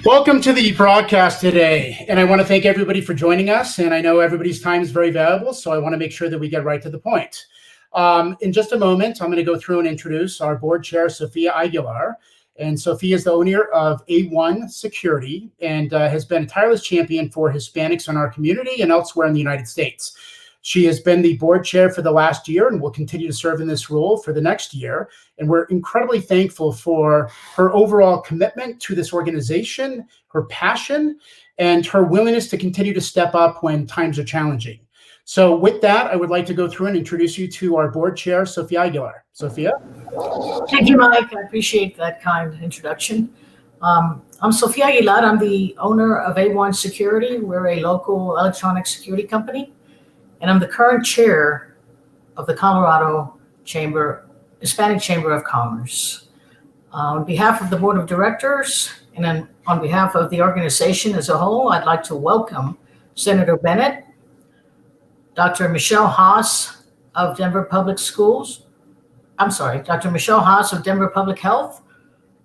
Welcome to the broadcast today, and I want to thank everybody for joining us, and I know everybody's time is very valuable, so I want to make sure that we get right to the point. In just a moment, I'm going to go through and introduce our board chair, Sophia Aguilar, and Sophia is the owner of A1 Security and has been a tireless champion for Hispanics in our community and elsewhere in the United States. She has been the board chair for the last year and will continue to serve in this role for the next year. And we're incredibly thankful for her overall commitment to this organization, her passion, and her willingness to continue to step up when times are challenging. So with that, I would like to go through and introduce you to our board chair, Sophia Aguilar. Sophia? Thank you, Mike. I appreciate that kind introduction. I'm Sophia Aguilar. I'm the owner of A1 Security. We're a local electronic security company. And I'm the current chair of the Colorado Hispanic Chamber of Commerce. On behalf of the board of directors and then on behalf of the organization as a whole, I'd like to welcome Senator Bennet, Dr. Michelle Haas of Denver Public Health,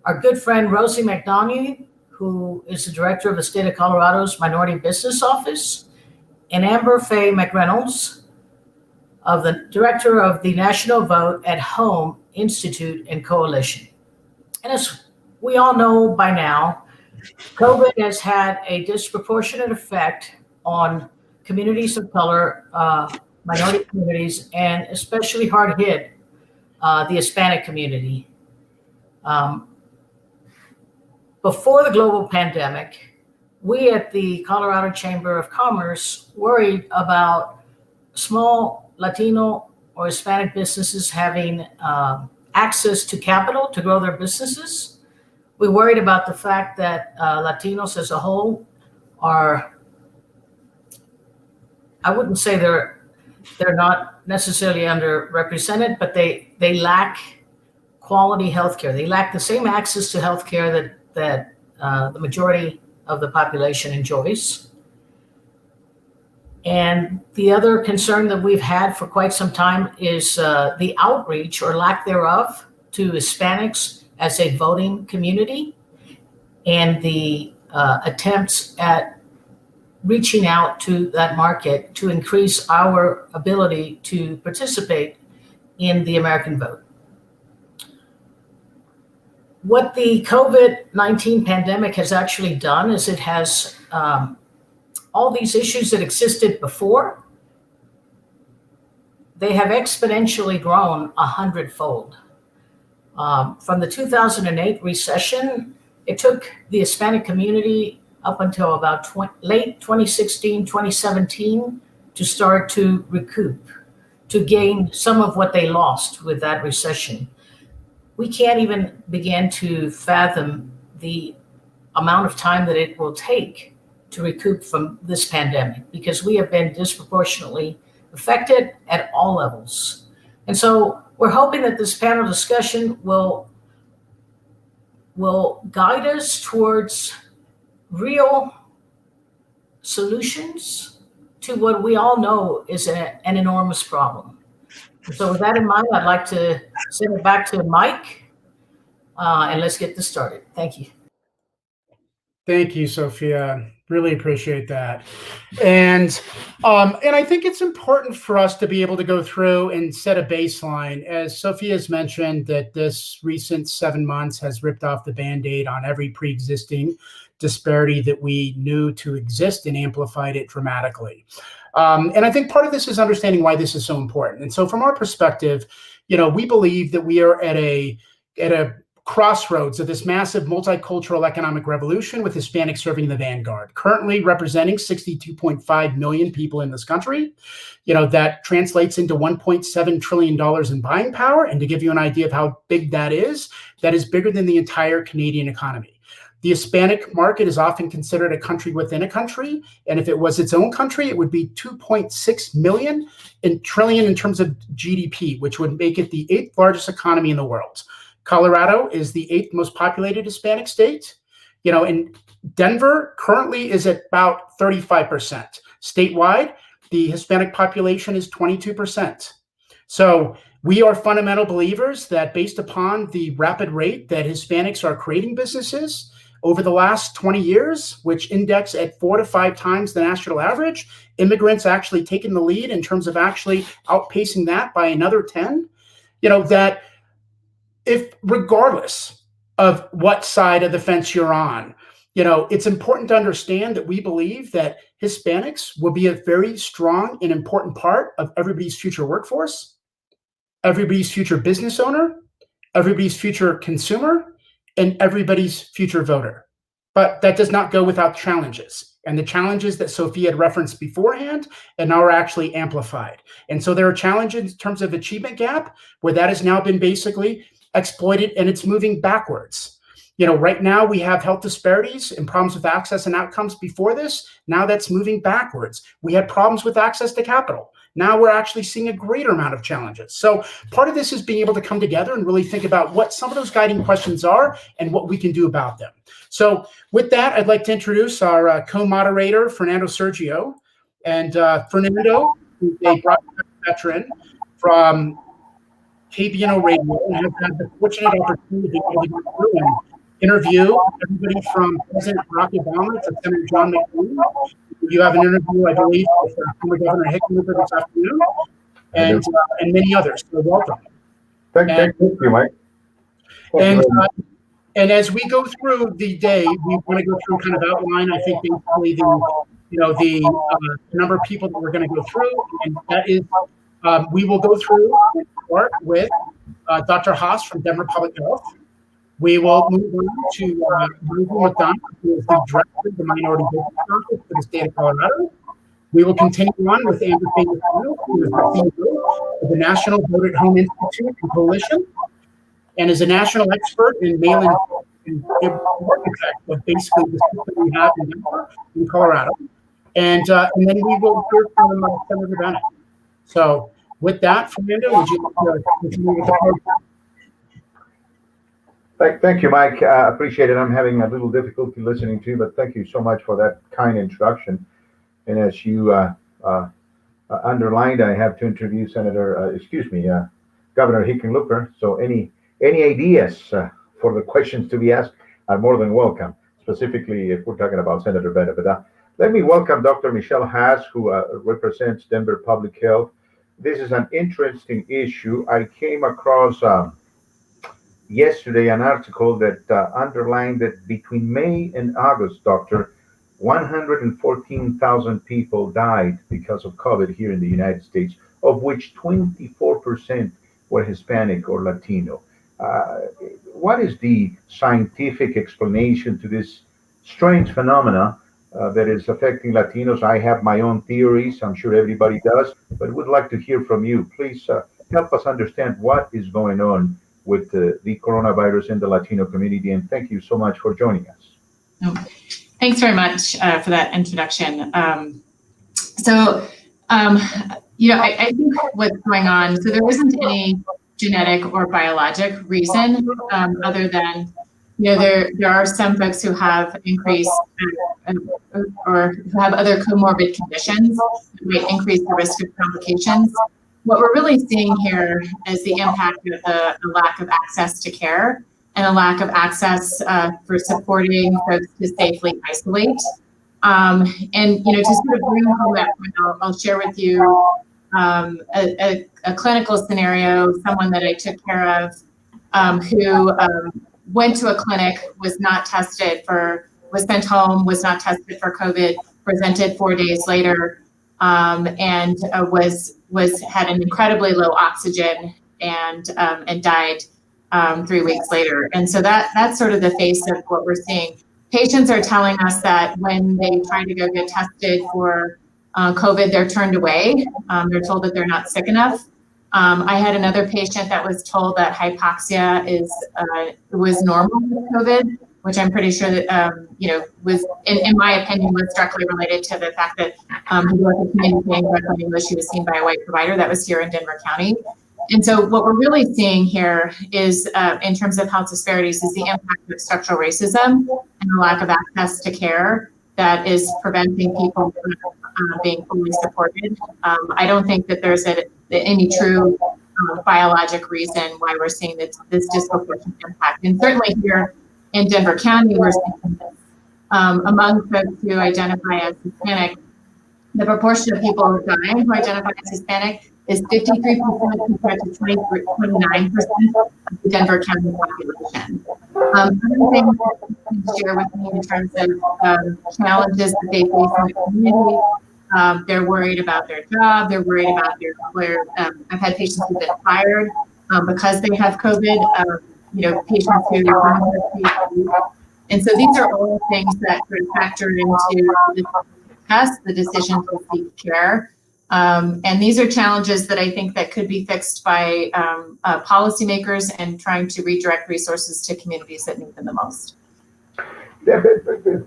our good friend Rosy McDonough, who is the director of the state of Colorado's Minority Business Office, and Amber Faye McReynolds, of the director of the National Vote at Home Institute and Coalition. And as we all know by now, COVID has had a disproportionate effect on communities of color, minority communities, and especially hard hit the Hispanic community. Before the global pandemic, we at the Colorado Chamber of Commerce worried about small Latino or Hispanic businesses having access to capital to grow their businesses. We worried about the fact that Latinos as a whole are, I wouldn't say they're not necessarily underrepresented, but they lack quality healthcare. They lack the same access to healthcare that the majority of the population enjoys. And the other concern that we've had for quite some time is the outreach or lack thereof to Hispanics as a voting community and the attempts at reaching out to that market to increase our ability to participate in the American vote. What the COVID-19 pandemic has actually done is it has all these issues that existed before, they have exponentially grown 100-fold. From the 2008 recession, it took the Hispanic community up until about late 2016, 2017 to start to recoup, to gain some of what they lost with that recession. We can't even begin to fathom the amount of time that it will take to recoup from this pandemic because we have been disproportionately affected at all levels. And so we're hoping that this panel discussion will guide us towards real solutions to what we all know is an enormous problem. So with that in mind, I'd like to send it back to Mike, and let's get this started. Thank you. Thank you, Sophia. Really appreciate that. And I think it's important for us to be able to go through and set a baseline. As Sophia has mentioned, that this recent 7 months has ripped off the Band-Aid on every pre-existing disparity that we knew to exist and amplified it dramatically. And I think part of this is understanding why this is so important. And so from our perspective, we believe that we are at a crossroads of this massive multicultural economic revolution with Hispanics serving in the vanguard, currently representing 62.5 million people in this country. That translates into $1.7 trillion in buying power. And to give you an idea of how big that is bigger than the entire Canadian economy. The Hispanic market is often considered a country within a country. And if it was its own country, it would be 2.6 trillion in terms of GDP, which would make it the 8th largest economy in the world. Colorado is the 8th most populated Hispanic state. And Denver currently is at about 35%. Statewide, the Hispanic population is 22%. So we are fundamental believers that based upon the rapid rate that Hispanics are creating businesses, over the last 20 years, which index at 4 to 5 times the national average, immigrants actually taking the lead in terms of actually outpacing that by another 10, that if regardless of what side of the fence you're on, it's important to understand that we believe that Hispanics will be a very strong and important part of everybody's future workforce, everybody's future business owner, everybody's future consumer, and everybody's future voter. But that does not go without challenges. And the challenges that Sophia had referenced beforehand and now are actually amplified. And so there are challenges in terms of achievement gap, where that has now been basically exploited and it's moving backwards. Right now we have health disparities and problems with access and outcomes before this. Now that's moving backwards. We had problems with access to capital. Now we're actually seeing a greater amount of challenges. So part of this is being able to come together and really think about what some of those guiding questions are and what we can do about them. So with that, I'd like to introduce our co-moderator, Fernando Sergio. And Fernando is a broadcast veteran from KBNO Radio, and has had the fortunate opportunity to be able to go through and interview everybody from President Barack Obama to Senator John McCain. You have an interview, I believe, with former Governor Hickenlooper this afternoon, and many others. So welcome. Thank you, Mike. And as we go through the day, we want to go through kind of outline, I think, basically the number of people that we're going to go through, and that is we will go through and start with Dr. Haas from Denver Public Health. We will move on to Rosy McDonough, who is the director of the Minority Business Office for the state of Colorado. We will continue on with Andrew Fayette, who is the CEO of the National Vote at Home Institute and Coalition, and is a national expert in mail-in and architect of basically the system we have in Denver, in Colorado. And then we will hear from Senator Bennet. So with that, Fernando, would you continue with the program? Thank you, Mike. I appreciate it. I'm having a little difficulty listening to you, but thank you so much for that kind introduction. And as you underlined, I have to introduce Governor Hickenlooper. So any ideas for the questions to be asked are more than welcome, specifically if we're talking about Senator Bennet. But let me welcome Dr. Michelle Haas, who represents Denver Public Health. This is an interesting issue. I came across yesterday an article that underlined that between May and August, Doctor, 114,000 people died because of COVID here in the United States, of which 24% were Hispanic or Latino. What is the scientific explanation to this strange phenomena that is affecting Latinos? I have my own theories. I'm sure everybody does, but would like to hear from you. Please help us understand what is going on with the coronavirus in the Latino community. And thank you so much for joining us. Thanks very much for that introduction. I think what's going on, so there isn't any genetic or biologic reason other than, there are some folks who have increased or who have other comorbid conditions that might increase the risk of complications. What we're really seeing here is the impact of the lack of access to care and a lack of access for supporting folks to safely isolate. To sort of bring home that point, I'll share with you a clinical scenario, someone that I took care of who went to a clinic, was sent home, was not tested for COVID, presented 4 days later, and had an incredibly low oxygen and died 3 weeks later. And so that's sort of the face of what we're seeing. Patients are telling us that when they try to go get tested for COVID, they're turned away. They're told that they're not sick enough. I had another patient that was told that hypoxia was normal with COVID, which I'm pretty sure that was, in my opinion, was directly related to the fact that he wasn't communicating directly in English. He was seen by a white provider that was here in Denver County. And so what we're really seeing here is, in terms of health disparities, is the impact of structural racism and the lack of access to care that is preventing people from being fully supported. I don't think that there's any true biologic reason why we're seeing this disproportionate impact. And certainly here in Denver County, we're seeing this. Among folks who identify as Hispanic, the proportion of people dying who identify as Hispanic is 53% compared to 29% of the Denver County population. Other things that you can share with me in terms of challenges that they face in the community. They're worried about their job. They're worried about their employer. I've had patients who've been fired because they have COVID. Patients who and so these are all things that could factor into the decision to seek care. And these are challenges that I think that could be fixed by policymakers and trying to redirect resources to communities that need them the most.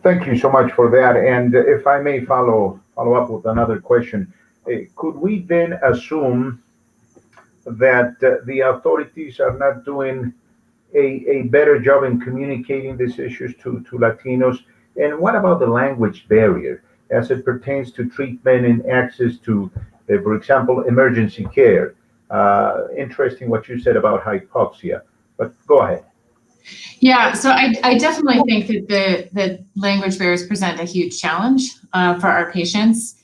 Thank you so much for that. And if I may follow up with another question, could we then assume that the authorities are not doing a better job in communicating these issues to Latinos? And what about the language barrier as it pertains to treatment and access to, for example, emergency care? Interesting what you said about hypoxia, but go ahead. Yeah, so I definitely think that the language barriers present a huge challenge for our patients.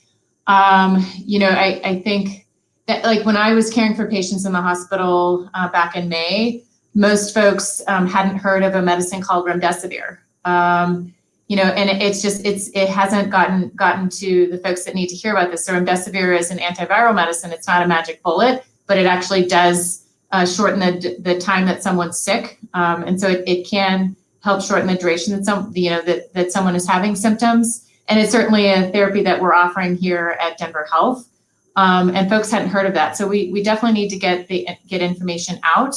I think that, like, when I was caring for patients in the hospital back in May, most folks hadn't heard of a medicine called remdesivir. And it hasn't gotten to the folks that need to hear about this. So remdesivir is an antiviral medicine. It's not a magic bullet, but it actually does shorten the time that someone's sick. And so it can help shorten the duration that someone is having symptoms. And it's certainly a therapy that we're offering here at Denver Health. And folks hadn't heard of that. So we definitely need to get information out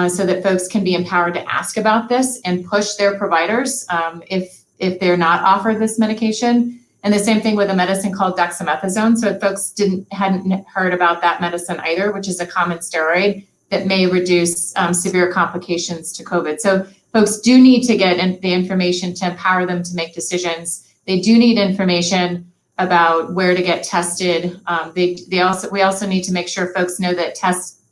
so that folks can be empowered to ask about this and push their providers if they're not offered this medication. And the same thing with a medicine called dexamethasone. So if folks hadn't heard about that medicine either, which is a common steroid that may reduce severe complications to COVID. So folks do need to get the information to empower them to make decisions. They do need information about where to get tested. We also need to make sure folks know that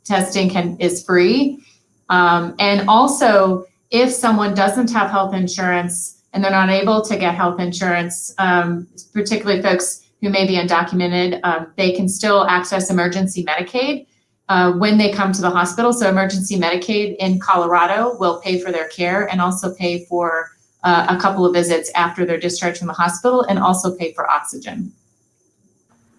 testing is free. And also, if someone doesn't have health insurance and they're not able to get health insurance, particularly folks who may be undocumented, they can still access emergency Medicaid when they come to the hospital. So emergency Medicaid in Colorado will pay for their care and also pay for a couple of visits after they're discharged from the hospital, and also pay for oxygen.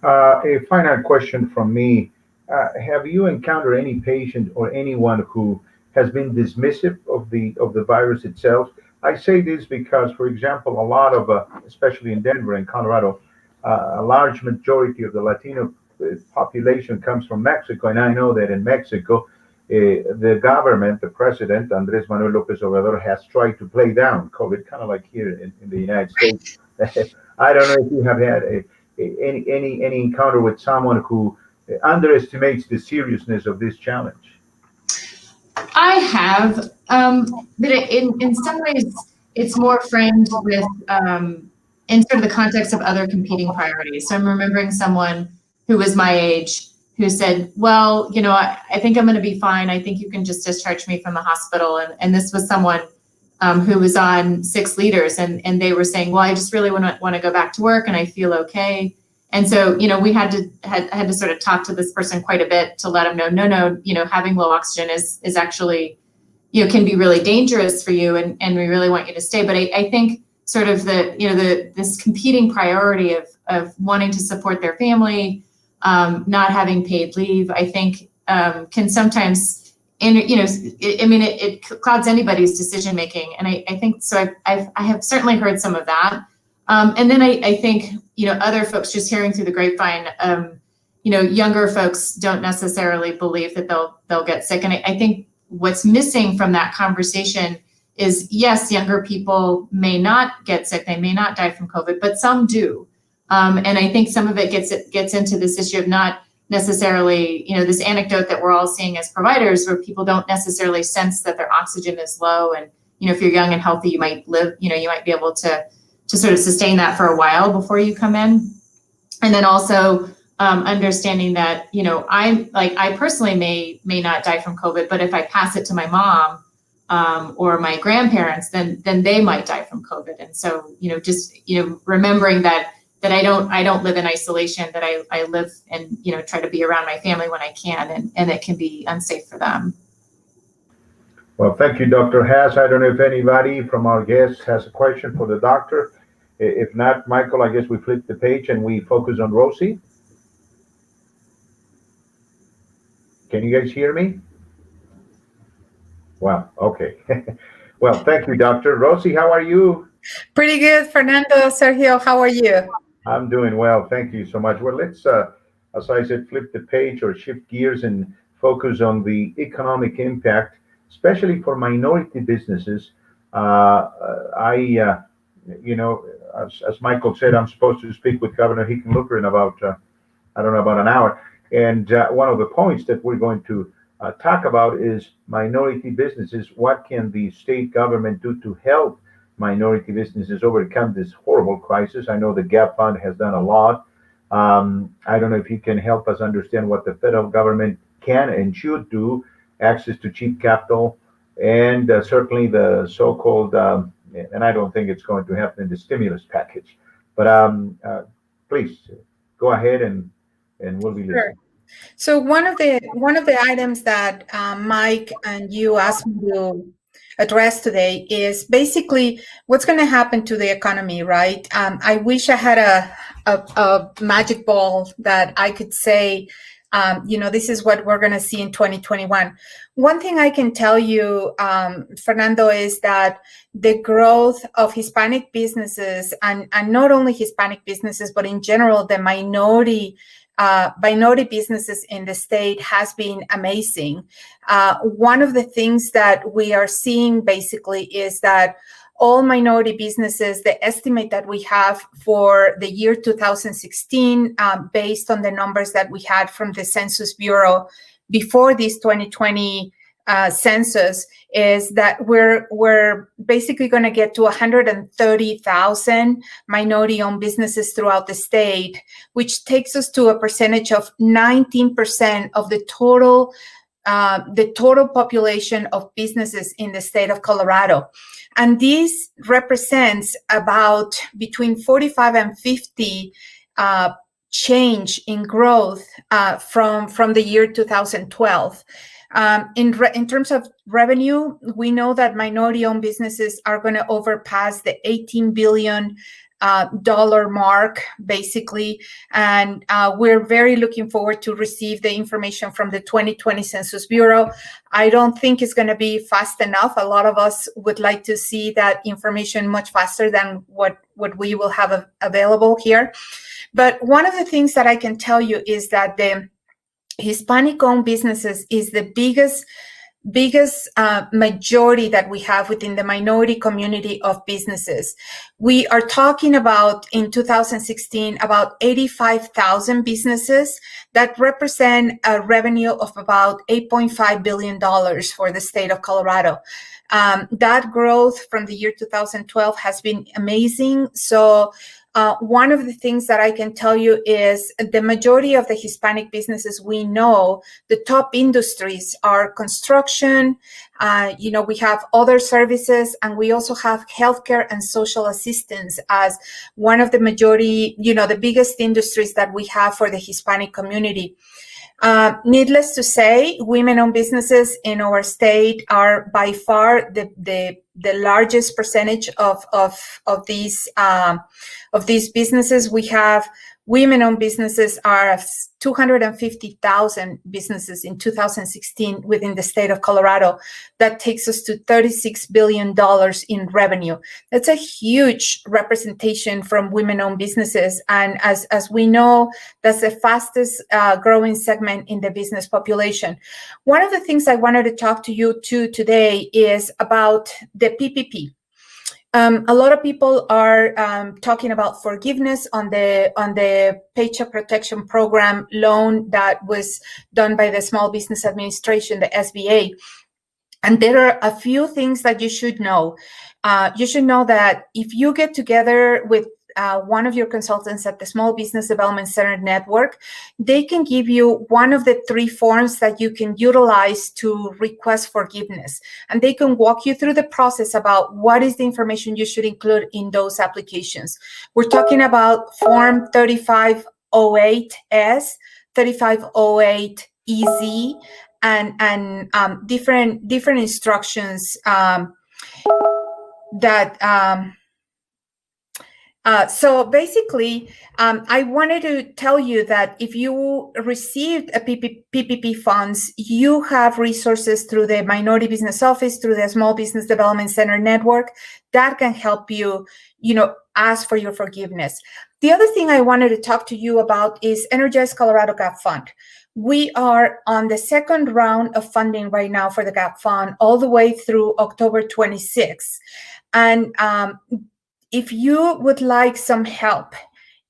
A final question from me. Have you encountered any patient or anyone who has been dismissive of the virus itself? I say this because, for example, a lot of, especially in Denver and Colorado, a large majority of the Latino population comes from Mexico. And I know that in Mexico, the government, the president, Andrés Manuel López Obrador, has tried to play down COVID, kind of like here in the United States. I don't know if you have had any encounter with someone who underestimates the seriousness of this challenge. I have, but in some ways, it's more framed with in sort of the context of other competing priorities. So I'm remembering someone who was my age who said, well, I think I'm going to be fine. I think you can just discharge me from the hospital. And this was someone who was on 6 liters, and they were saying, well, I just really want to go back to work and I feel okay. And so, we had to sort of talk to this person quite a bit to let them know, no, having low oxygen is actually, can be really dangerous for you, and we really want you to stay. But I think sort of this competing priority of wanting to support their family, not having paid leave, I think can sometimes, it clouds anybody's decision making. And I think so. I have certainly heard some of that. And then I think, other folks, just hearing through the grapevine, younger folks don't necessarily believe that they'll get sick. And I think what's missing from that conversation is, yes, younger people may not get sick, they may not die from COVID, but some do. And I think some of it gets into this issue of not necessarily, this anecdote that we're all seeing as providers, where people don't necessarily sense that their oxygen is low. And, if you're young and healthy, you might live, you might be able to sort of sustain that for a while before you come in. And then also understanding that, I personally may not die from COVID, but if I pass it to my mom, or my grandparents, then they might die from COVID. And so, just, remembering that I don't live in isolation, that I live and, try to be around my family when I can, and it can be unsafe for them. Well, thank you, Dr. Haas. I don't know if anybody from our guests has a question for the doctor. If not, Michael, I guess we flip the page and we focus on Rosy. Can you guys hear me? Wow, okay. Well, thank you, Doctor. Rosy, how are you? Pretty good, Fernando. Sergio, how are you? I'm doing well. Thank you so much. Well, let's, as I said, flip the page or shift gears and focus on the economic impact, especially for minority businesses. As Michael said, I'm supposed to speak with Governor Hickenlooper in about, about an hour. And one of the points that we're going to talk about is minority businesses. What can the state government do to help minority businesses overcome this horrible crisis? I know the GAP Fund has done a lot. I don't know if you can help us understand what the federal government can and should do, access to cheap capital, and certainly the so-called, and I don't think it's going to happen in the stimulus package, but please go ahead and we'll be listening. Sure. So one of the items that Mike and you asked me to address today is basically what's going to happen to the economy, right? I wish I had a magic ball that I could say, this is what we're going to see in 2021. One thing I can tell you, Fernando, is that the growth of Hispanic businesses, and not only Hispanic businesses, but in general, the minority businesses in the state has been amazing. One of the things that we are seeing basically is that all minority businesses, the estimate that we have for the year 2016, based on the numbers that we had from the Census Bureau before this 2020 census, is that we're basically going to get to 130,000 minority-owned businesses throughout the state, which takes us to a percentage of 19% of the total population of businesses in the state of Colorado. And this represents about between 45 and 50 change in growth from the year 2012. In terms of revenue, we know that minority-owned businesses are going to overpass the $18 billion dollar mark, basically, and we're very looking forward to receive the information from the 2020 Census Bureau. I don't think it's going to be fast enough. A lot of us would like to see that information much faster than what we will have available here. But one of the things that I can tell you is that the Hispanic-owned businesses is the biggest majority that we have within the minority community of businesses. We are talking about, in 2016, about 85,000 businesses that represent a revenue of about $8.5 billion for the state of Colorado. That growth from the year 2012 has been amazing. So one of the things that I can tell you is the majority of the Hispanic businesses we know, the top industries are construction, we have other services, and we also have healthcare and social assistance as one of the majority, the biggest industries that we have for the Hispanic community. Needless to say, women-owned businesses in our state are by far the largest percentage of these businesses. We have women-owned businesses are 250,000 businesses in 2016 within the state of Colorado. That takes us to $36 billion in revenue. That's a huge representation from women-owned businesses. And as we know, that's the fastest growing segment in the business population. One of the things I wanted to talk to you today is about the PPP. A lot of people are talking about forgiveness on the Paycheck Protection Program loan that was done by the Small Business Administration, the SBA. And there are a few things that you should know. You should know that if you get together with one of your consultants at the Small Business Development Center Network, they can give you one of the 3 forms that you can utilize to request forgiveness. And they can walk you through the process about what is the information you should include in those applications. We're talking about Form 3508S, 3508EZ, and different instructions so basically, I wanted to tell you that if you received a PPP funds, you have resources through the Minority Business Office, through the Small Business Development Center Network that can help you, ask for your forgiveness. The other thing I wanted to talk to you about is Energize Colorado Gap Fund. We are on the 2nd round of funding right now for the Gap Fund, all the way through October 26th. And if you would like some help,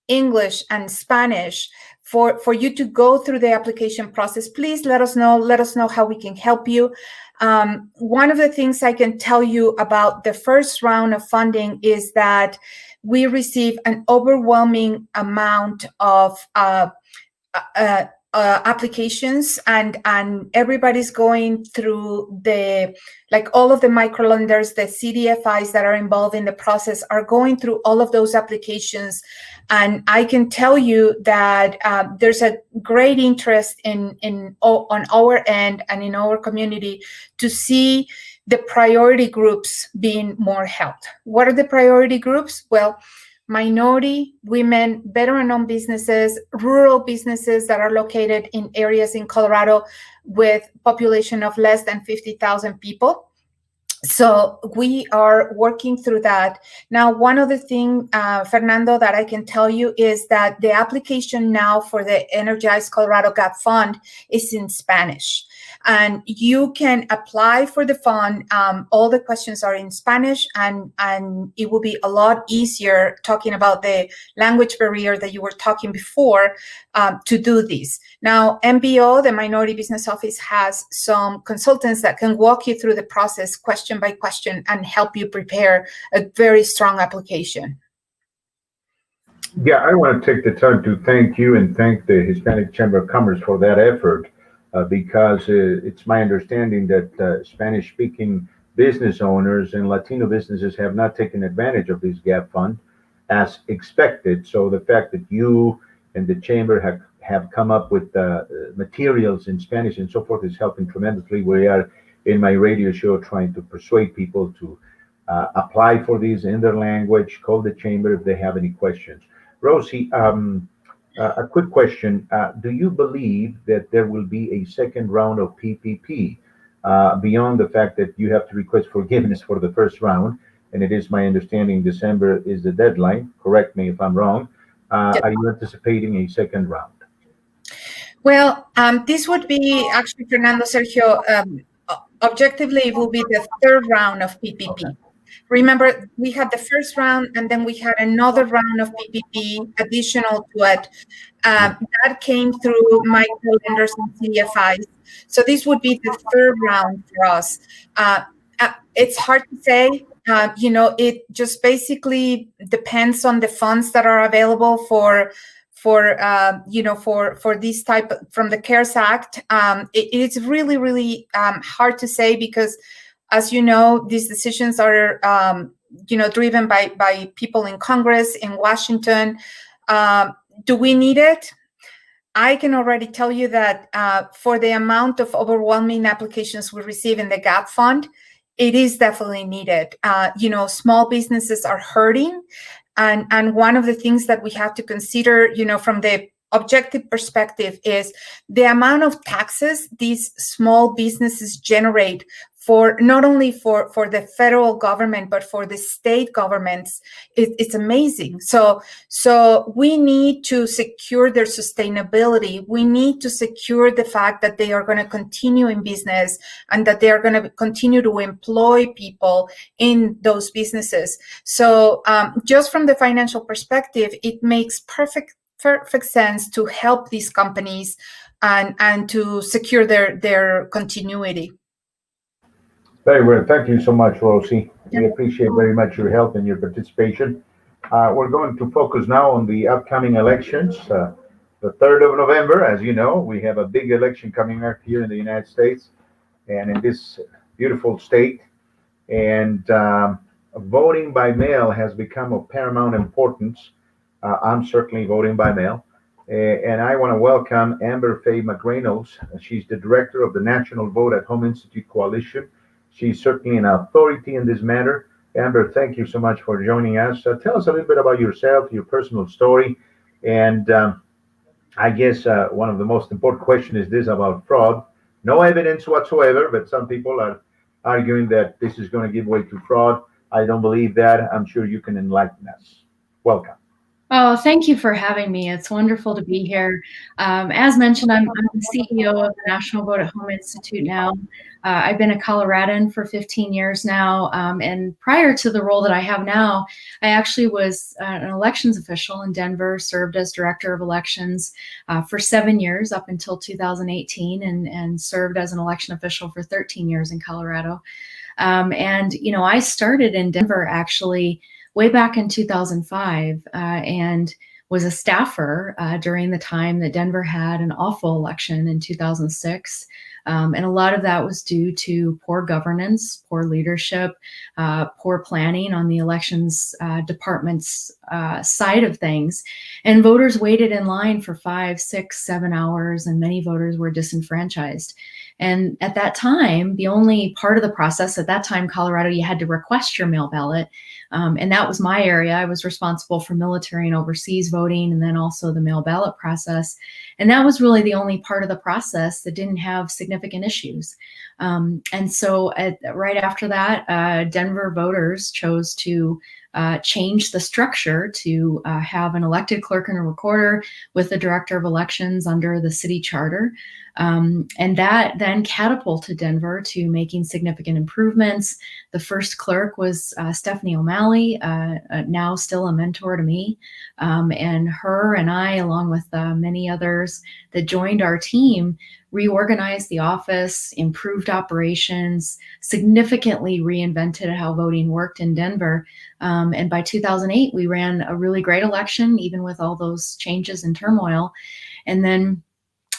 English and Spanish, for you to go through the application process, please let us know. Let us know how we can help you. One of the things I can tell you about the first round of funding is that we receive an overwhelming amount of applications, and everybody's going through all of the microlenders, the CDFIs that are involved in the process are going through all of those applications. And I can tell you that there's a great interest on our end and in our community to see the priority groups being more helped. What are the priority groups? Well, minority, women, veteran-owned businesses, rural businesses that are located in areas in Colorado with population of less than 50,000 people. So we are working through that. Now, one other thing, Fernando, that I can tell you is that the application now for the Energize Colorado Gap Fund is in Spanish. And you can apply for the fund. All the questions are in Spanish, and it will be a lot easier, talking about the language barrier that you were talking before, to do this. Now, MBO, the Minority Business Office, has some consultants that can walk you through the process question by question and help you prepare a very strong application. Yeah, I want to take the time to thank you and thank the Hispanic Chamber of Commerce for that effort, because it's my understanding that Spanish-speaking business owners and Latino businesses have not taken advantage of this GAP fund as expected. So the fact that you and the Chamber have come up with materials in Spanish and so forth is helping tremendously. We are, in my radio show, trying to persuade people to apply for these in their language, call the Chamber if they have any questions. Rosy, a quick question. Do you believe that there will be a second round of PPP beyond the fact that you have to request forgiveness for the first round? And it is my understanding December is the deadline. Correct me if I'm wrong. Are you anticipating a second round? Well, this would be actually, Fernando, Sergio, objectively, it will be the 3rd round of PPP. Okay. Remember, we had the first round, and then we had another round of PPP additional to it. That came through microlenders and CDFIs. So this would be the 3rd round for us. It's hard to say. It just basically depends on the funds that are available for this type from the CARES Act. It's really, really hard to say because, as you know, these decisions are, driven by people in Congress, in Washington. Do we need it? I can already tell you that for the amount of overwhelming applications we receive in the GAP Fund, it is definitely needed. Small businesses are hurting. And one of the things that we have to consider, from the objective perspective, is the amount of taxes these small businesses generate for not only for the federal government, but for the state governments. It's amazing. So we need to secure their sustainability. We need to secure the fact that they are going to continue in business and that they are going to continue to employ people in those businesses. So just from the financial perspective, it makes perfect sense to help these companies and to secure their continuity. Very well. Thank you so much, Rosy. We appreciate very much your help and your participation. We're going to focus now on the upcoming elections. The 3rd of November, as you know, we have a big election coming up here in the United States and in this beautiful state. And voting by mail has become of paramount importance. I'm certainly voting by mail. And I want to welcome Amber Faye McReynolds. She's the director of the National Vote at Home Institute Coalition. She's certainly an authority in this matter. Amber, thank you so much for joining us. Tell us a little bit about yourself, your personal story, and I guess one of the most important questions is this about fraud. No evidence whatsoever, but some people are arguing that this is going to give way to fraud. I don't believe that. I'm sure you can enlighten us. Welcome. Oh, thank you for having me. It's wonderful to be here. As mentioned, I'm the CEO of the National Vote at Home Institute now. I've been a Coloradan for 15 years now. And prior to the role that I have now, I actually was an elections official in Denver, served as director of elections for 7 years up until 2018, and served as an election official for 13 years in Colorado. And, you know, I started in Denver actually way back in 2005 and was a staffer during the time that Denver had an awful election in 2006. And a lot of that was due to poor governance, poor leadership, poor planning on the elections department's side of things. And voters waited in line for 5, 6, 7 hours, and many voters were disenfranchised. And at that time, the only part of the process, at that time, Colorado, you had to request your mail ballot. And that was my area. I was responsible for military and overseas voting, and then also the mail ballot process. And that was really the only part of the process that didn't have significant issues. And so right after that, Denver voters chose to change the structure to have an elected clerk and a recorder with the director of elections under the city charter. And that then catapulted Denver to making significant improvements. The first clerk was Stephanie O'Malley, now still a mentor to me. And her and I, along with many others that joined our team, reorganized the office, improved operations, significantly reinvented how voting worked in Denver. And by 2008, we ran a really great election, even with all those changes and turmoil. And then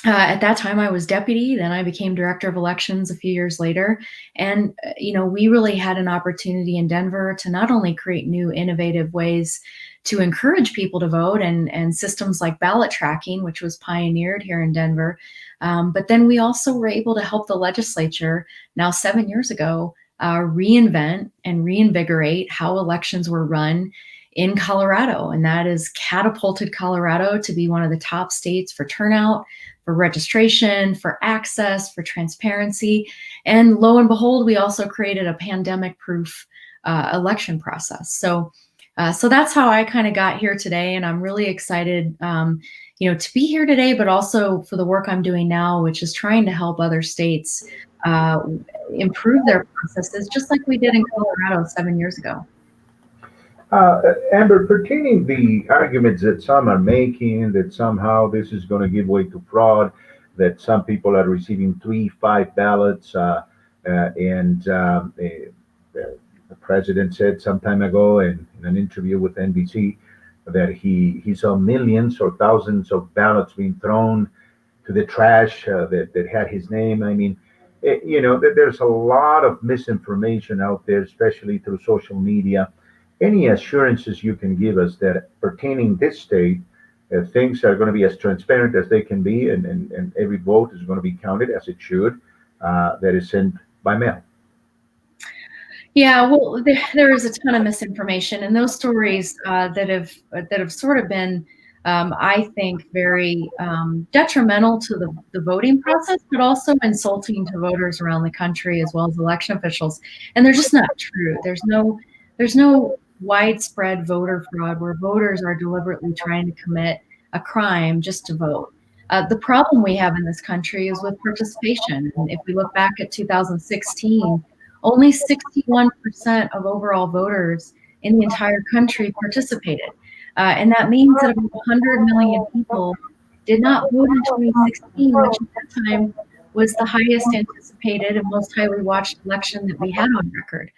at that time, I was deputy. Then I became director of elections a few years later. And, you know, we really had an opportunity in Denver to not only create new innovative ways to encourage people to vote and systems like ballot tracking, which was pioneered here in Denver. But then we also were able to help the legislature now 7 years ago reinvent and reinvigorate how elections were run in Colorado. And that has catapulted Colorado to be one of the top states for turnout, for registration, for access, for transparency. And lo and behold, we also created a pandemic-proof election process. So that's how I kind of got here today. And I'm really excited, you know, to be here today, but also for the work I'm doing now, which is trying to help other states improve their processes, just like we did in Colorado 7 years ago. Amber, pertaining the arguments that some are making that somehow this is going to give way to fraud, that some people are receiving 3, 5 ballots, and the president said some time ago in an interview with NBC that he saw millions or thousands of ballots being thrown to the trash that had his name. I mean, you know, there's a lot of misinformation out there, especially through social media. Any assurances you can give us that pertaining this state, things are going to be as transparent as they can be, and every vote is going to be counted as it should, that is sent by mail? Yeah, well, there is a ton of misinformation, and those stories that have sort of been, I think, very detrimental to the voting process, but also insulting to voters around the country as well as election officials. And they're just not true. There's no widespread voter fraud where voters are deliberately trying to commit a crime just to vote. The problem we have in this country is with participation. And if we look back at 2016, only 61% of overall voters in the entire country participated. And that means that about 100 million people did not vote in 2016, which at that time was the highest anticipated and most highly watched election that we had on record.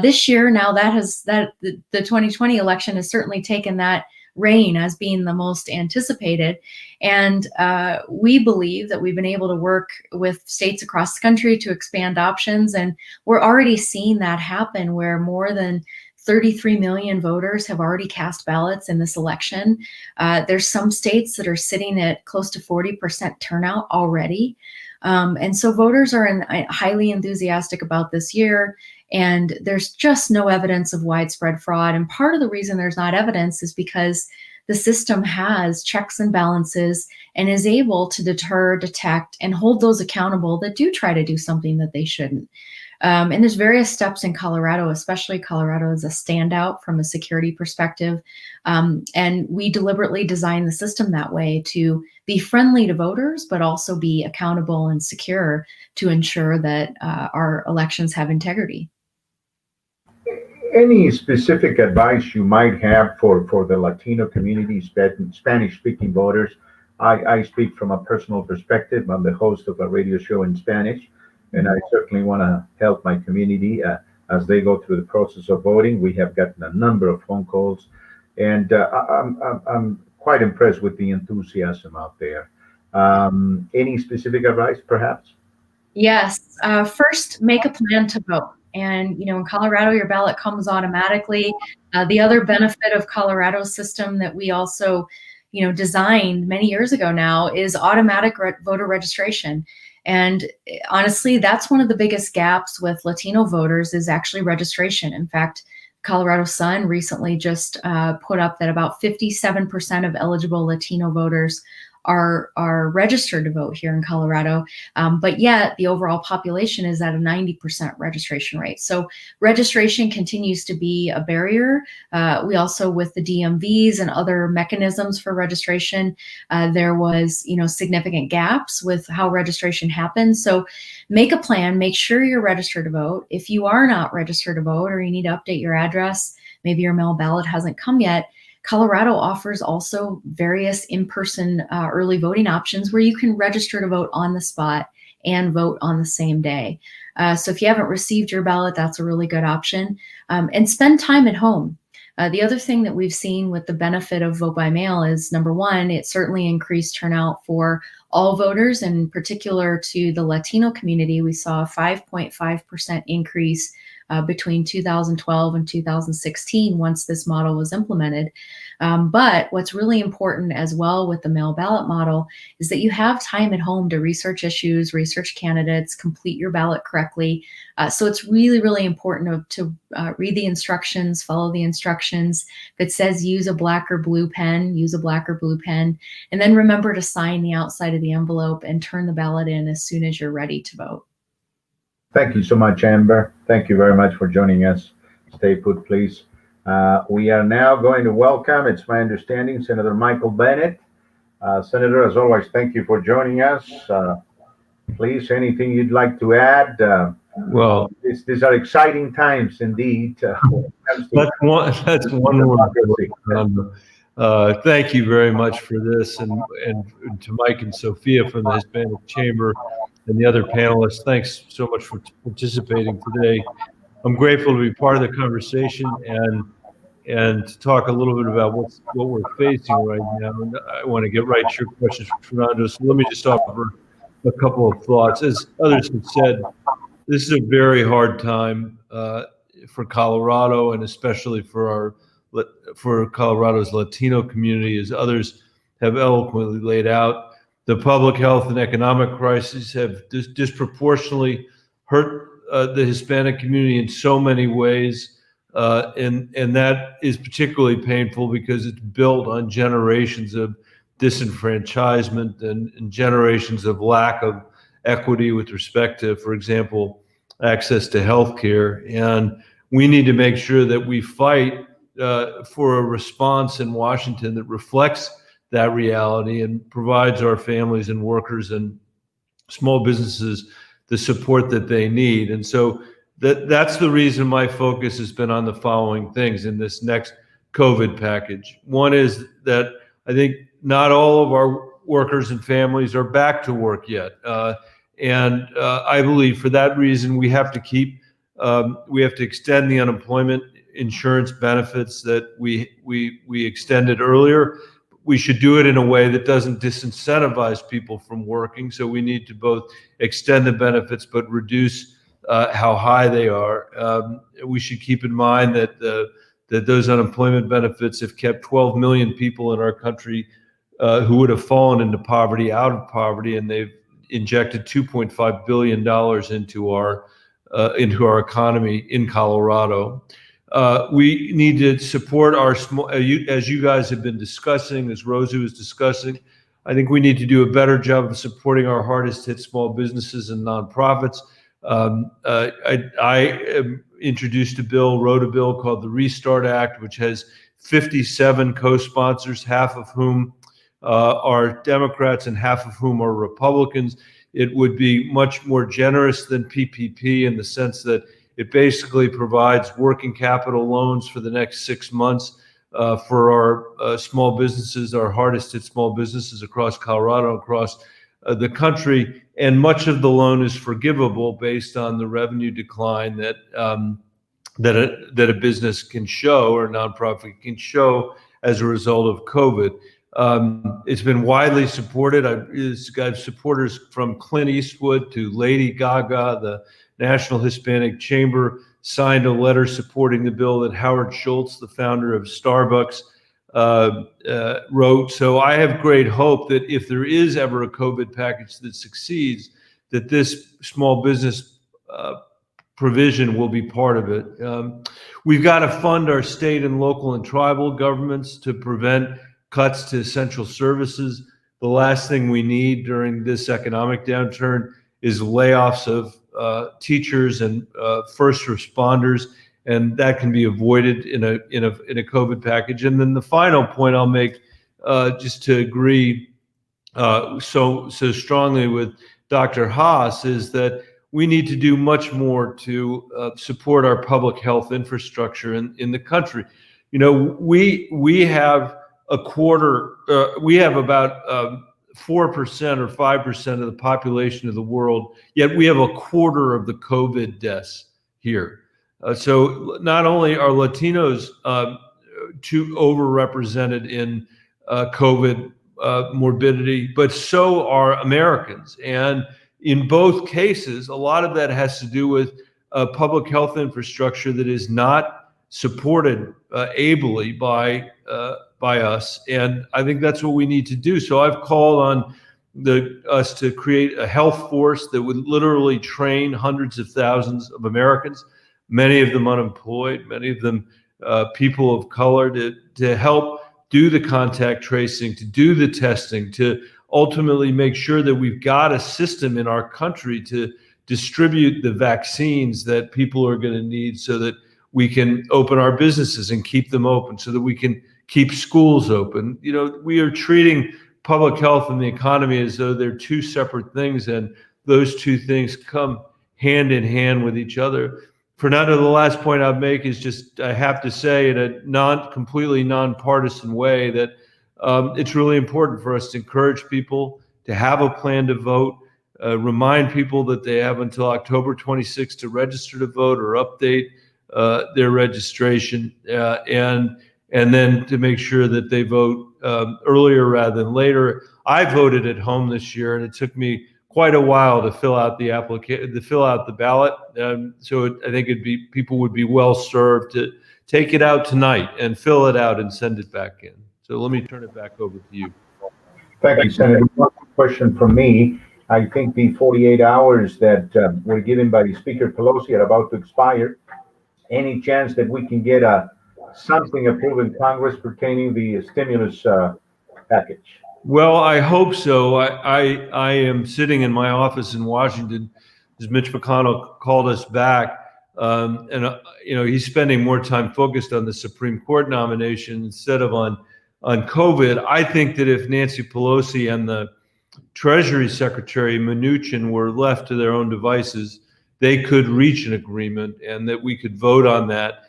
This year, now the 2020 election has certainly taken that reign as being the most anticipated. And we believe that we've been able to work with states across the country to expand options. And we're already seeing that happen, where more than 33 million voters have already cast ballots in this election. There's some states that are sitting at close to 40% turnout already. And so voters are highly enthusiastic about this year. And there's just no evidence of widespread fraud. And part of the reason there's not evidence is because the system has checks and balances and is able to deter, detect, and hold those accountable that do try to do something that they shouldn't. And there's various steps in Colorado, especially Colorado is a standout from a security perspective. And we deliberately designed the system that way to be friendly to voters, but also be accountable and secure to ensure that our elections have integrity. Any specific advice you might have for the Latino community, Spanish-speaking voters? I speak from a personal perspective. I'm the host of a radio show in Spanish, and I certainly want to help my community as they go through the process of voting. We have gotten a number of phone calls, and I'm quite impressed with the enthusiasm out there. Any specific advice, perhaps? Yes. First, make a plan to vote. And, in Colorado, your ballot comes automatically. The other benefit of Colorado's system that we also, designed many years ago now is automatic voter registration. And honestly, that's one of the biggest gaps with Latino voters is actually registration. In fact, Colorado Sun recently just put up that about 57% of eligible Latino voters are registered to vote here in Colorado, but yet the overall population is at a 90% registration rate. So registration continues to be a barrier. We also, with the DMVs and other mechanisms for registration, there was significant gaps with how registration happens. So make a plan, make sure you're registered to vote. If you are not registered to vote or you need to update your address, maybe your mail ballot hasn't come yet, Colorado offers also various in-person early voting options where you can register to vote on the spot and vote on the same day. So if you haven't received your ballot, that's a really good option. And spend time at home. The other thing that we've seen with the benefit of vote by mail is, number one, it certainly increased turnout for all voters, and in particular to the Latino community. We saw a 5.5% increase between 2012 and 2016 once this model was implemented. But what's really important as well with the mail ballot model is that you have time at home to research issues, research candidates, complete your ballot correctly. So it's really, really important to read the instructions, follow the instructions. If it says use a black or blue pen, use a black or blue pen, and then remember to sign the outside of the envelope and turn the ballot in as soon as you're ready to vote. Thank you so much, Amber. Thank you very much for joining us. Stay put, please. We are now going to welcome, it's my understanding, Senator Michael Bennet. Senator, as always, thank you for joining us. Please, anything you'd like to add? Well, these are exciting times indeed. that's one word. Thank you very much for this, and to Mike and Sophia from the Hispanic Chamber and the other panelists. Thanks so much for participating today. I'm grateful to be part of the conversation and to talk a little bit about what we're facing right now. And I want to get right to your questions, Fernando. So let me just offer a couple of thoughts. As others have said, this is a very hard time for Colorado, and especially for Colorado's Latino community, as others have eloquently laid out. The public health and economic crises have disproportionately hurt the Hispanic community in so many ways, and that is particularly painful because it's built on generations of disenfranchisement and generations of lack of equity with respect to, for example, access to health care. And we need to make sure that we fight for a response in Washington that reflects that reality and provides our families and workers and small businesses the support that they need. And so that's the reason my focus has been on the following things in this next COVID package. One is that I think not all of our workers and families are back to work yet. And I believe for that reason, we have to keep We have to extend the unemployment insurance benefits that we extended earlier. We should do it in a way that doesn't disincentivize people from working. So we need to both extend the benefits but reduce how high they are. We should keep in mind that those unemployment benefits have kept 12 million people in our country who would have fallen into poverty out of poverty, and they've injected $2.5 billion into our economy in Colorado. We need to support our small, as you guys have been discussing, as Rosy was discussing. I think we need to do a better job of supporting our hardest hit small businesses and nonprofits. I introduced wrote a bill called the Restart Act, which has 57 co-sponsors, half of whom are Democrats and half of whom are Republicans. It would be much more generous than PPP in the sense that it basically provides working capital loans for the next 6 months for our small businesses, our hardest hit small businesses across Colorado, across the country. And much of the loan is forgivable based on the revenue decline that a business can show or a nonprofit can show as a result of COVID. It's been widely supported. It's got supporters from Clint Eastwood to Lady Gaga. The National Hispanic Chamber signed a letter supporting the bill that Howard Schultz, the founder of Starbucks, wrote. So I have great hope that if there is ever a COVID package that succeeds, that this small business provision will be part of it. We've got to fund our state and local and tribal governments to prevent cuts to essential services. The last thing we need during this economic downturn is layoffs of teachers and first responders, and that can be avoided in a COVID package. And then the final point I'll make, just to agree so strongly with Dr. Haas, is that we need to do much more to support our public health infrastructure in the country. You know, we have we have about 4% or 5% of the population of the world, yet we have a quarter of the COVID deaths here. So not only are Latinos too overrepresented in COVID morbidity, but so are Americans. And in both cases, a lot of that has to do with public health infrastructure that is not supported ably by us. And I think that's what we need to do. So I've called on us to create a health force that would literally train hundreds of thousands of Americans, many of them unemployed, many of them people of color, to help do the contact tracing, to do the testing, to ultimately make sure that we've got a system in our country to distribute the vaccines that people are going to need so that we can open our businesses and keep them open, so that we can keep schools open. You know, we are treating public health and the economy as though they're two separate things, and those two things come hand in hand with each other. Fernando, the last point I'd make is just, I have to say in a completely nonpartisan way that it's really important for us to encourage people to have a plan to vote, remind people that they have until October 26th to register to vote or update their registration, and then to make sure that they vote earlier rather than later. I voted at home this year, and it took me quite a while to fill out the ballot. So I think people would be well served to take it out tonight and fill it out and send it back in. So let me turn it back over to you. Thank you, Senator. One question from me. I think the 48 hours that were given by Speaker Pelosi are about to expire. Any chance that we can get something approved in Congress pertaining the stimulus package? Well, I hope so. I am sitting in my office in Washington as Mitch McConnell called us back, and he's spending more time focused on the Supreme Court nomination instead of on COVID. I think that if Nancy Pelosi and the Treasury Secretary Mnuchin were left to their own devices, they could reach an agreement, and that we could vote on that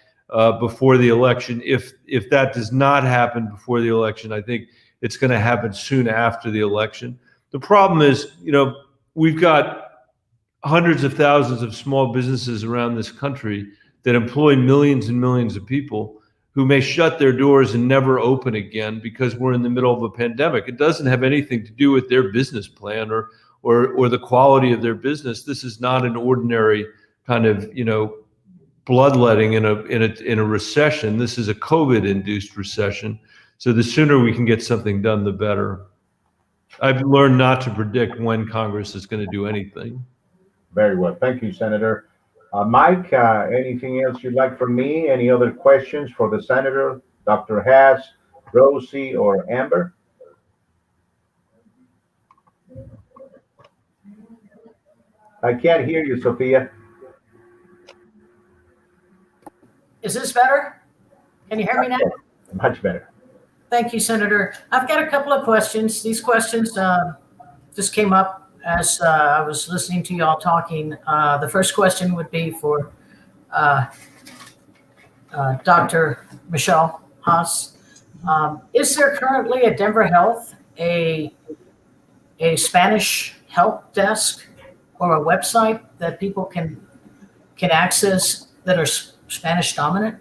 before the election. If that does not happen before the election, I think it's going to happen soon after the election. The problem is, we've got hundreds of thousands of small businesses around this country that employ millions and millions of people who may shut their doors and never open again because we're in the middle of a pandemic. It doesn't have anything to do with their business plan or the quality of their business. This is not an ordinary kind of, bloodletting in a recession. This is a COVID-induced recession. So the sooner we can get something done, the better. I've learned not to predict when Congress is going to do anything. Very well. Thank you, Senator. Mike, anything else you'd like from me? Any other questions for the Senator, Dr. Haas, Rosy, or Amber? I can't hear you, Sophia. Is this better? Can you hear me now? Much better. Thank you, Senator. I've got a couple of questions. These questions just came up as I was listening to y'all talking. The first question would be for Dr. Michelle Haas. Is there currently at Denver Health a Spanish help desk or a website that people can access that are Spanish dominant?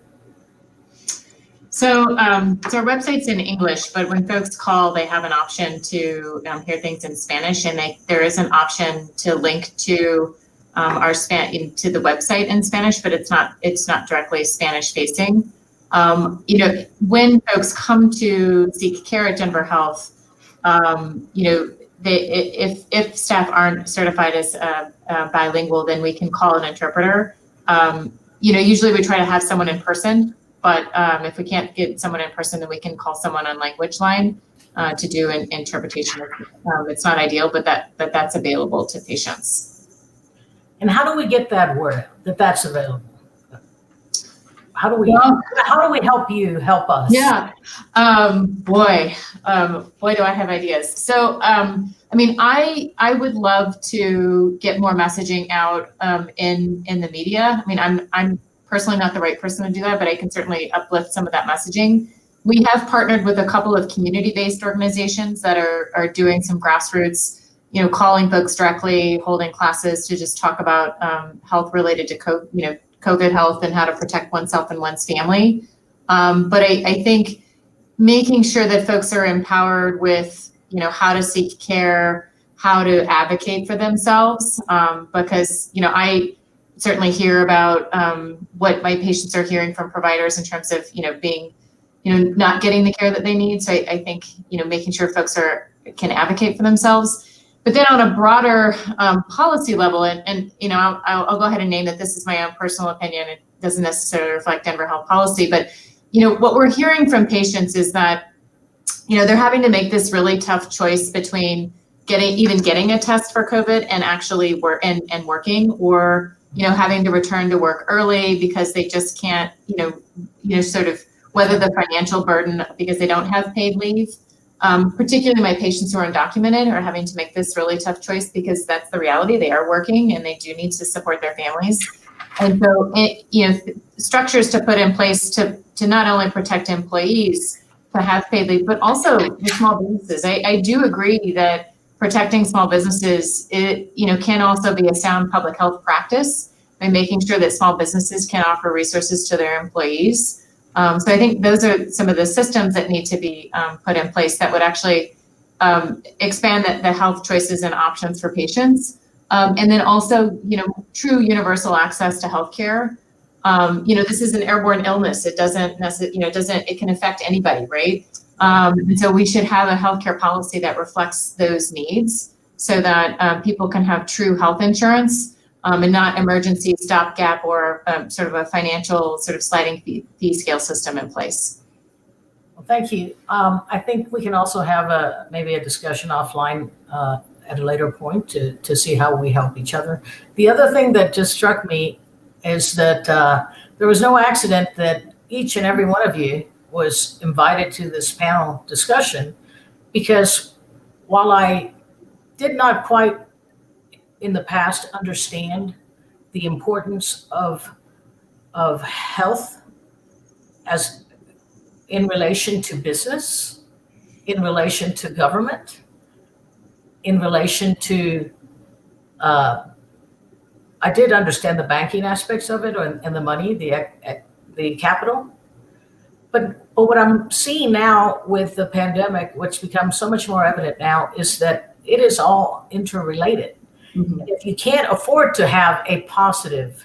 So our website's in English, but when folks call, they have an option to hear things in Spanish, and there is an option to link to to the website in Spanish, but it's not directly Spanish facing. When folks come to seek care at Denver Health, if staff aren't certified as bilingual, then we can call an interpreter. Usually we try to have someone in person. But if we can't get someone in person, then we can call someone on language line to do an interpretation. It's not ideal, but that's available to patients. And how do we get that word that's available? How do we help you help us? Yeah, boy, do I have ideas. So, I would love to get more messaging out in the media. I'm personally not the right person to do that, but I can certainly uplift some of that messaging. We have partnered with a couple of community-based organizations that are doing some grassroots, calling folks directly, holding classes to just talk about health related to COVID health and how to protect oneself and one's family. But I think making sure that folks are empowered with, how to seek care, how to advocate for themselves, because, I certainly hear about what my patients are hearing from providers in terms of, being, not getting the care that they need. So I think, making sure folks can advocate for themselves. But then on a broader policy level, and I'll go ahead and name that this is my own personal opinion. It doesn't necessarily reflect Denver Health policy, but what we're hearing from patients is that, they're having to make this really tough choice between getting a test for COVID and actually working, or having to return to work early because they just can't, sort of weather the financial burden because they don't have paid leave. Particularly my patients who are undocumented are having to make this really tough choice because that's the reality. They are working and they do need to support their families. And so, structures to put in place to not only protect employees to have paid leave, but also the small businesses. I do agree that protecting small businesses, can also be a sound public health practice by making sure that small businesses can offer resources to their employees. So I think those are some of the systems that need to be put in place that would actually expand the health choices and options for patients. And then also, true universal access to healthcare. This is an airborne illness. It doesn't necessarily, it can affect anybody, right? And so we should have a healthcare policy that reflects those needs so that people can have true health insurance and not emergency stopgap or sort of a financial sort of sliding fee scale system in place. Well, thank you. I think we can also have maybe a discussion offline at a later point to see how we help each other. The other thing that just struck me is that there was no accident that each and every one of you was invited to this panel discussion, because while I did not quite in the past understand the importance of health as in relation to business, in relation to government, in relation to I did understand the banking aspects of it and the money, the capital. But what I'm seeing now with the pandemic, what's become so much more evident now, is that it is all interrelated. Mhm. If you can't afford to have a positive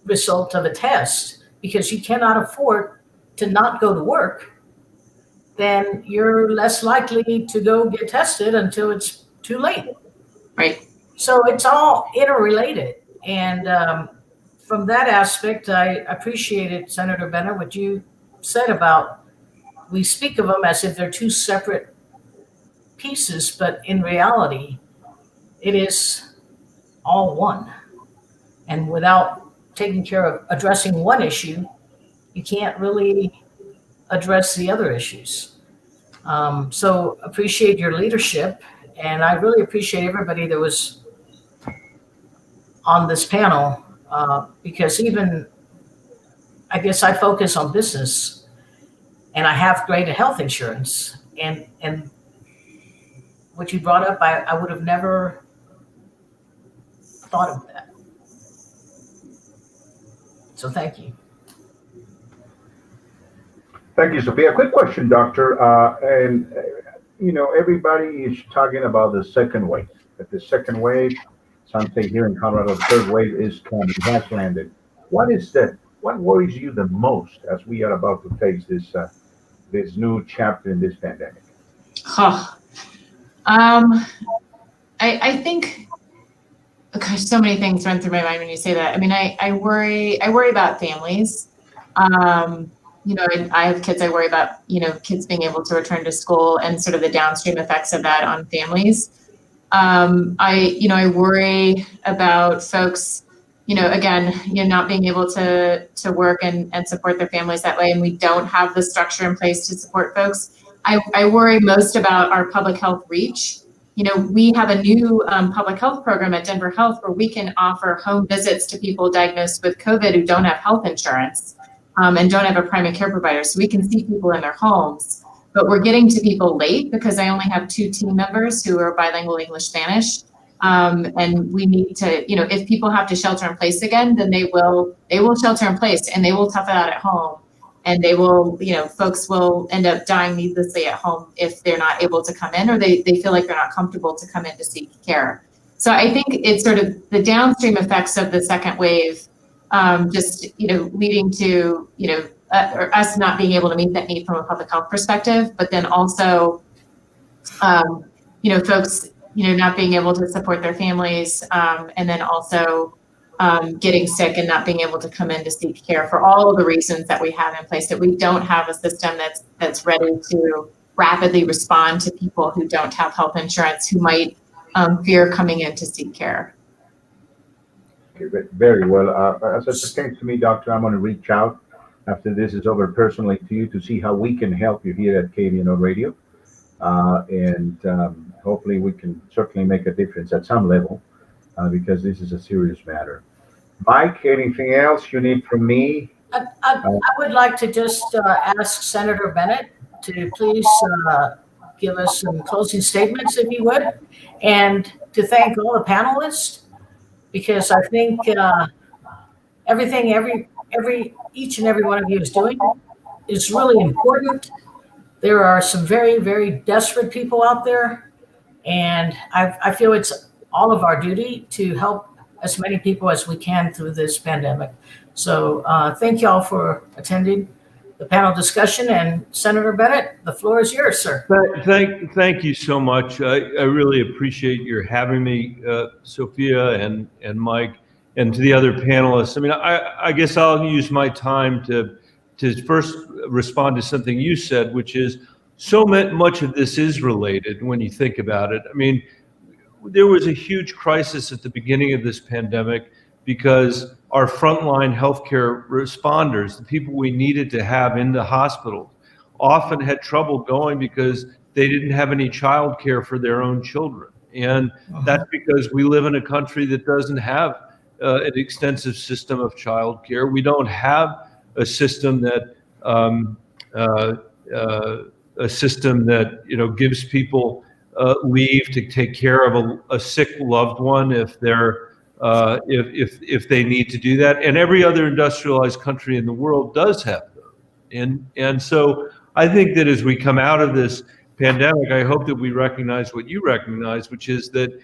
result of a test because you cannot afford to not go to work, then you're less likely to go get tested until it's too late. Right. So it's all interrelated. And from that aspect, I appreciated, Senator Bennet, what you said about, we speak of them as if they're two separate pieces, but in reality, it is all one. And without taking care of addressing one issue, you can't really address the other issues. So appreciate your leadership, and I really appreciate everybody that was on this panel, because even, I guess I focus on business, and I have great health insurance, and what you brought up, I would have never thought of that. So thank you. Thank you, Sophia. Quick question, doctor. Everybody is talking about the second wave. That the second wave, some say here in Colorado, the third wave is coming, has landed. What is that? What worries you the most as we are about to face this new chapter in this pandemic? I think, gosh, so many things run through my mind when you say that. I mean, I worry about families. I have kids. I worry about, kids being able to return to school and sort of the downstream effects of that on families. I worry about folks, again, not being able to work and support their families that way. And we don't have the structure in place to support folks. I worry most about our public health reach. We have a new public health program at Denver Health where we can offer home visits to people diagnosed with COVID who don't have health insurance and don't have a primary care provider. So we can see people in their homes, but we're getting to people late because I only have 2 team members who are bilingual English-Spanish. And we need to, if people have to shelter in place again, then they will shelter in place and they will tough it out at home. And they will, folks will end up dying needlessly at home if they're not able to come in or they feel like they're not comfortable to come in to seek care. So I think it's sort of the downstream effects of the second wave, leading to, or us not being able to meet that need from a public health perspective, but then also, folks, not being able to support their families, and then also getting sick and not being able to come in to seek care for all of the reasons that we have in place, that we don't have a system that's ready to rapidly respond to people who don't have health insurance, who might fear coming in to seek care. Okay, very well. As it pertains to me, doctor, I'm going to reach out after this is over personally to you to see how we can help you here at KVNO Radio. Hopefully we can certainly make a difference at some level because this is a serious matter. Mike, anything else you need from me? I would like to just ask Senator Bennet to please give us some closing statements, if you would, and to thank all the panelists, because I think everything each and every one of you is doing is really important. There are some very, very desperate people out there, and I feel it's all of our duty to help as many people as we can through this pandemic. So thank you all for attending the panel discussion. And Senator Bennet, the floor is yours, sir. Thank you so much. I really appreciate your having me, Sophia and Mike, and to the other panelists. I mean, I guess I'll use my time to first respond to something you said, which is so much of this is related when you think about it. I mean, there was a huge crisis at the beginning of this pandemic because our frontline healthcare responders, the people we needed to have in the hospital, often had trouble going because they didn't have any child care for their own children. And that's because we live in a country that doesn't have an extensive system of child care. We don't have a system that gives people leave to take care of a sick loved one if they're if they need to do that. And every other industrialized country in the world does have those. And so I think that as we come out of this pandemic, I hope that we recognize what you recognize, which is that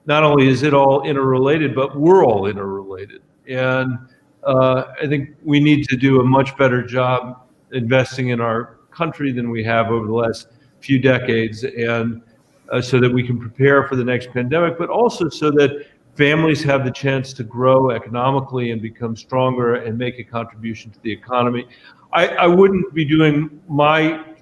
not only is it all interrelated, but we're all interrelated. And I think we need to do a much better job investing in our country than we have over the last few decades, and so that we can prepare for the next pandemic, but also so that families have the chance to grow economically and become stronger and make a contribution to the economy. I wouldn't be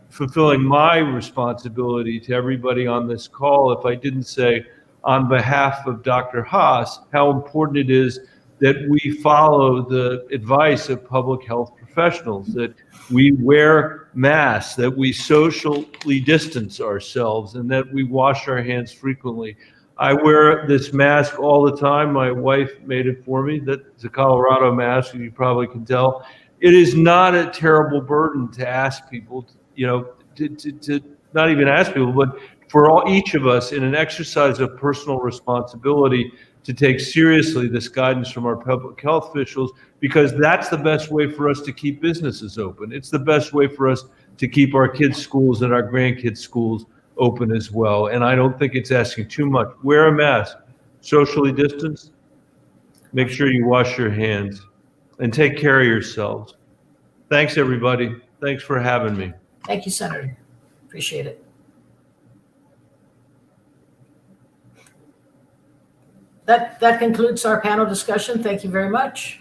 fulfilling my responsibility to everybody on this call if I didn't say, on behalf of Dr. Haas, how important it is that we follow the advice of public health professionals, that we wear masks, that we socially distance ourselves, and that we wash our hands frequently. I wear this mask all the time. My wife made it for me. That's a Colorado mask, and you probably can tell. It is not a terrible burden to ask people, to not even ask people, but for each of us in an exercise of personal responsibility to take seriously this guidance from our public health officials, because that's the best way for us to keep businesses open. It's the best way for us to keep our kids' schools and our grandkids' schools open as well. And I don't think it's asking too much. Wear a mask, socially distance, make sure you wash your hands, and take care of yourselves. Thanks, everybody. Thanks for having me. Thank you, Senator. Appreciate it. That concludes our panel discussion. Thank you very much.